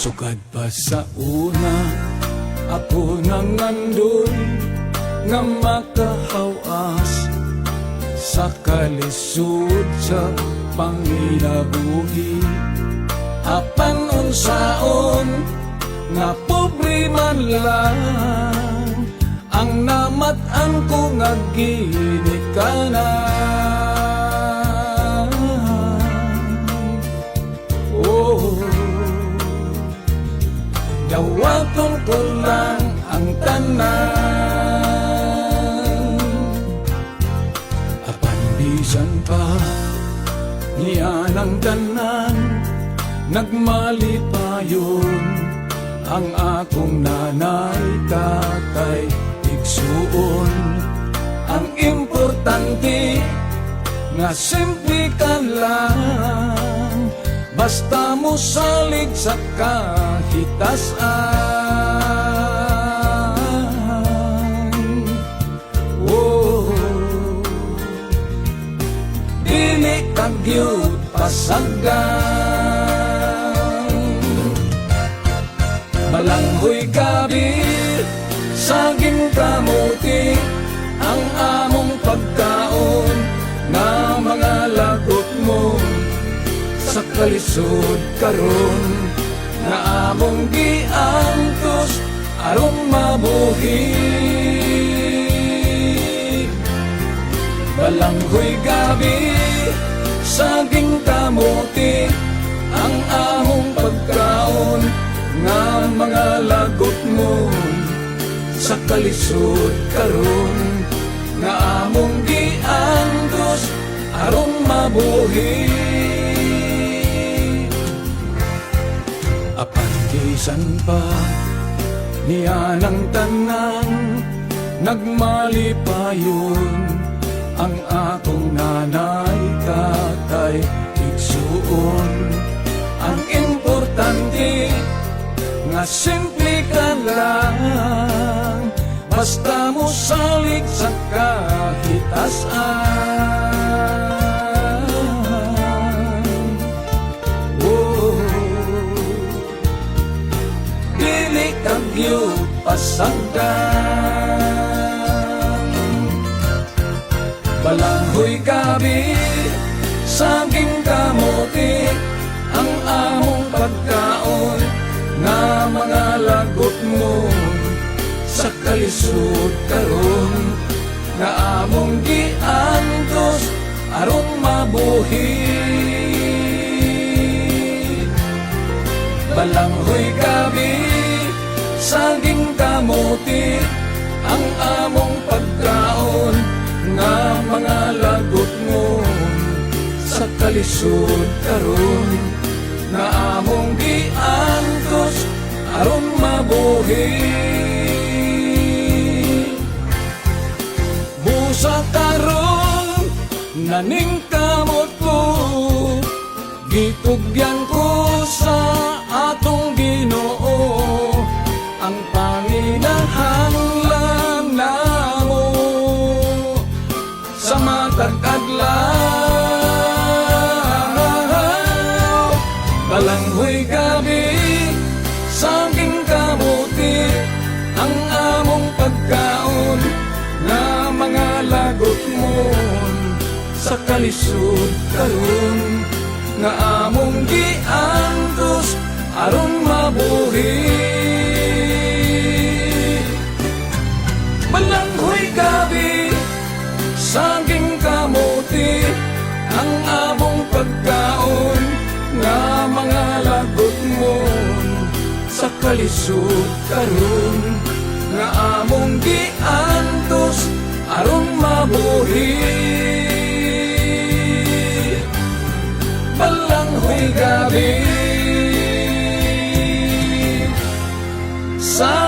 Sukad pa sa una, ako nang nandun nga makahawas sa kalisod sa panginabuhi. Apan unsaon nga pobre man lang ang namat-an ko nga ginikanan. Oh, dawaton ko lang ang tanan. Apan bisan pa niya ng tanan, nagmalipayon ang akong nanay, tatay, igsuon. Ang importante nga simple ka lang, basta mo salig sa kahitasan. Oh, dili kagyud pasagan. Balanghoy gabi, saging kamuti, ang among pagkaon, nga mga lagot mo sa kalisod karon, nga among giantos aron mabuhi. Balanghoy gabi, saging kamuti, ang among pagkaon, nga mga lagot mo sa kalisod karon, nga among giantos aron mabuhi. Apan bisan pa niya ng tanan, nagmalipayon ang akong nanay, tatay, igsuon. Ang importante nga simple ka lang, basta mo salig sa kahitasan. Oh, dili kagyud pasagan. Balanghoy gabi, saging kamuti, ang among pagkaon, nga mga lagot mo sa kalisod karon, nga among giantos aron mabuhi. Balanghoy gabi, saging kamuti, ang among pagkaon, nga mga lagot mo sa kalisod karon, nga among giantos aron mabuhi. Busa karon naning kamot ko, gitugyan ko sa atong Ginoo, ang panginahanglan namo sa matag adlaw. Balanghoy gabi, saging kamuti, ang among pagkaon, nga mga lagot mo sa kalisod karon, nga among giantos aron mabuhi. Balanghoy gabi, saging kamuti, ang among pagkaon, nga mga lagot mo sa kalisod karon, nga among giantos aron mabuhi. Balanghoy gabi, sa